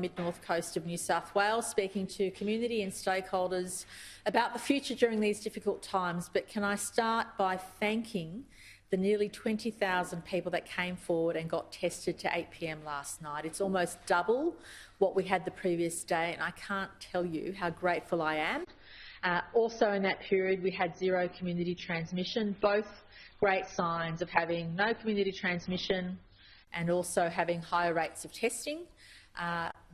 mid-north coast of New South Wales, speaking to community and stakeholders about the future during these difficult times. But can I start by thanking the nearly 20,000 people that came forward and got tested to 8 p.m. last night. It's almost double what we had the previous day, and I can't tell you how grateful I am. Also in that period, we had zero community transmission, both great signs of having no community transmission and also having higher rates of testing.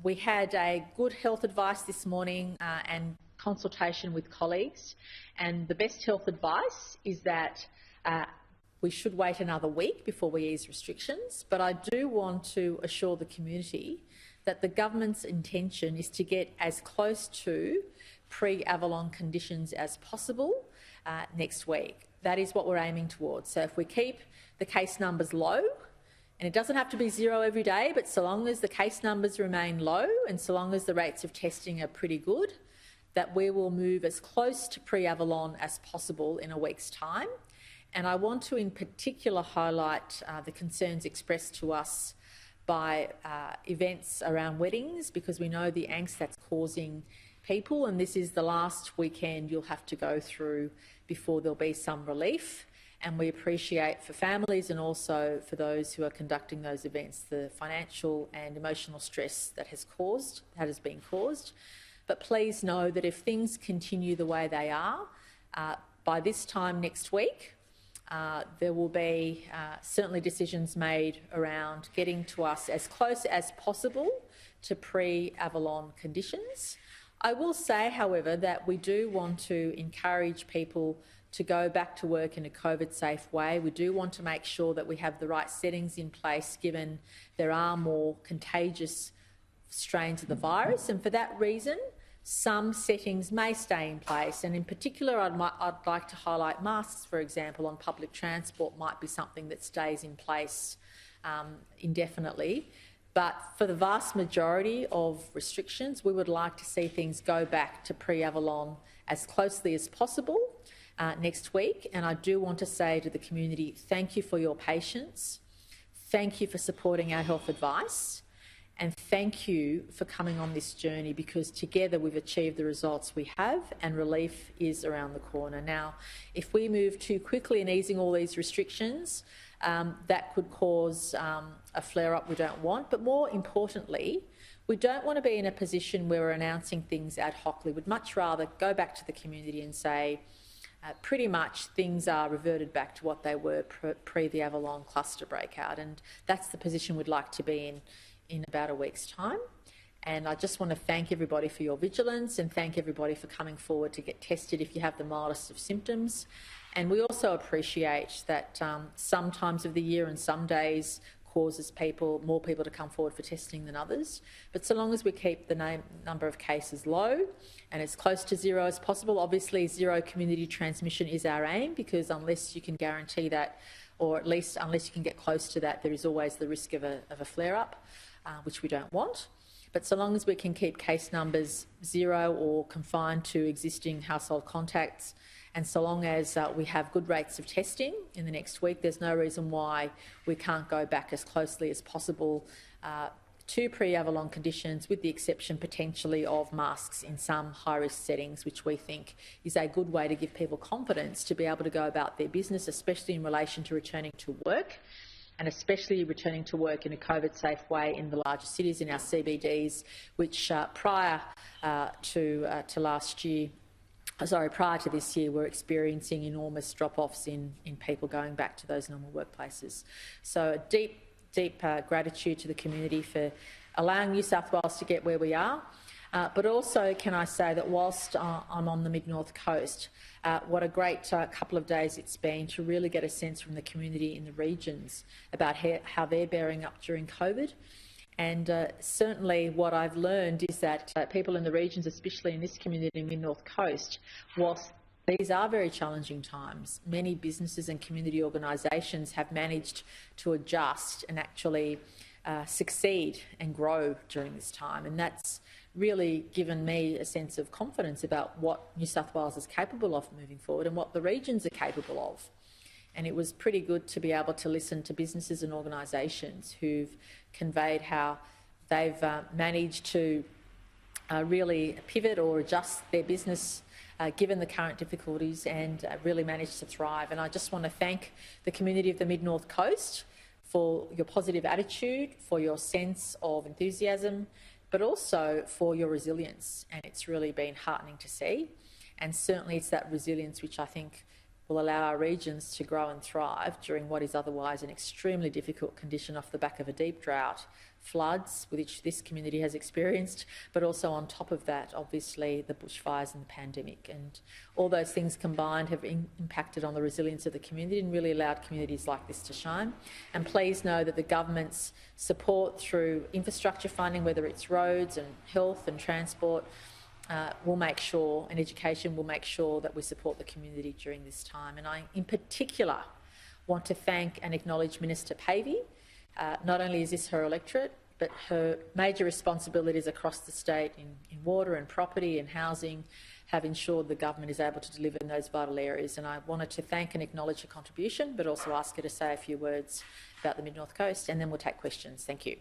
We had a good health advice this morning and consultation with colleagues, and the best health advice is that we should wait another week before we ease restrictions, but I do want to assure the community that the government's intention is to get as close to pre-Avalon conditions as possible next week. That is what we're aiming towards. So if we keep the case numbers low, and it doesn't have to be zero every day, but so long as the case numbers remain low and so long as the rates of testing are pretty good, that we will move as close to pre-Avalon as possible in a week's time. And I want to in particular highlight the concerns expressed to us by events around weddings, because we know the angst that's causing people, and this is the last weekend you'll have to go through before there'll be some relief. And we appreciate for families and also for those who are conducting those events the financial and emotional stress that has been caused. But please know that if things continue the way they are, by this time next week, there will be certainly decisions made around getting to us as close as possible to pre-Avalon conditions. I will say, however, that we do want to encourage people to go back to work in a COVID-safe way. We do want to make sure that we have the right settings in place, given there are more contagious strains of the virus, and for that reason, some settings may stay in place, and in particular I'd like to highlight masks, for example, on public transport might be something that stays in place indefinitely. But for the vast majority of restrictions, we would like to see things go back to pre-Avalon as closely as possible next week. And I do want to say to the community, thank you for your patience, thank you for supporting our health advice, and thank you for coming on this journey, because together we've achieved the results we have and relief is around the corner. Now, if we move too quickly in easing all these restrictions, that could cause a flare-up we don't want. But more importantly, we don't want to be in a position where we're announcing things ad hocly. We'd much rather go back to the community and say, pretty much things are reverted back to what they were pre the Avalon cluster breakout, and that's the position we'd like to be in about a week's time. And I just want to thank everybody for your vigilance and thank everybody for coming forward to get tested if you have the mildest of symptoms. And we also appreciate that some times of the year and some days causes more people to come forward for testing than others. But so long as we keep the number of cases low and as close to zero as possible, obviously zero community transmission is our aim, because unless you can guarantee that, or at least unless you can get close to that, there is always the risk of a flare-up, which we don't want. But so long as we can keep case numbers zero or confined to existing household contacts, and so long as we have good rates of testing in the next week, there's no reason why we can't go back as closely as possible to pre-Avalon conditions, with the exception potentially of masks in some high-risk settings, which we think is a good way to give people confidence to be able to go about their business, especially in relation to returning to work, and especially returning to work in a COVID-safe way in the larger cities, in our CBDs, which prior to this year, we're experiencing enormous drop-offs in people going back to those normal workplaces. So a deep gratitude to the community for allowing New South Wales to get where we are. But also, can I say that whilst I'm on the mid-north coast, what a great couple of days it's been to really get a sense from the community in the regions about how they're bearing up during COVID. And certainly what I've learned is that people in the regions, especially in this community in mid-north coast, whilst these are very challenging times, many businesses and community organisations have managed to adjust and actually succeed and grow during this time. And that's really given me a sense of confidence about what New South Wales is capable of moving forward and what the regions are capable of. And it was pretty good to be able to listen to businesses and organisations who've conveyed how they've managed to really pivot or adjust their business given the current difficulties and really managed to thrive. And I just want to thank the community of the Mid-North Coast for your positive attitude, for your sense of enthusiasm, but also for your resilience. And it's really been heartening to see. And certainly it's that resilience which I think will allow our regions to grow and thrive during what is otherwise an extremely difficult condition off the back of a deep drought, floods, which this community has experienced, but also on top of that, obviously, the bushfires and the pandemic. And all those things combined have impacted on the resilience of the community and really allowed communities like this to shine. And please know that the government's support through infrastructure funding, whether it's roads and health and transport, will make sure, and education will make sure that we support the community during this time. And I, in particular, want to thank and acknowledge Minister Pavey. Not only is this her electorate, but her major responsibilities across the state in water and property and housing have ensured the government is able to deliver in those vital areas. And I wanted to thank and acknowledge her contribution, but also ask her to say a few words about the Mid-North Coast, and then we'll take questions. Thank you.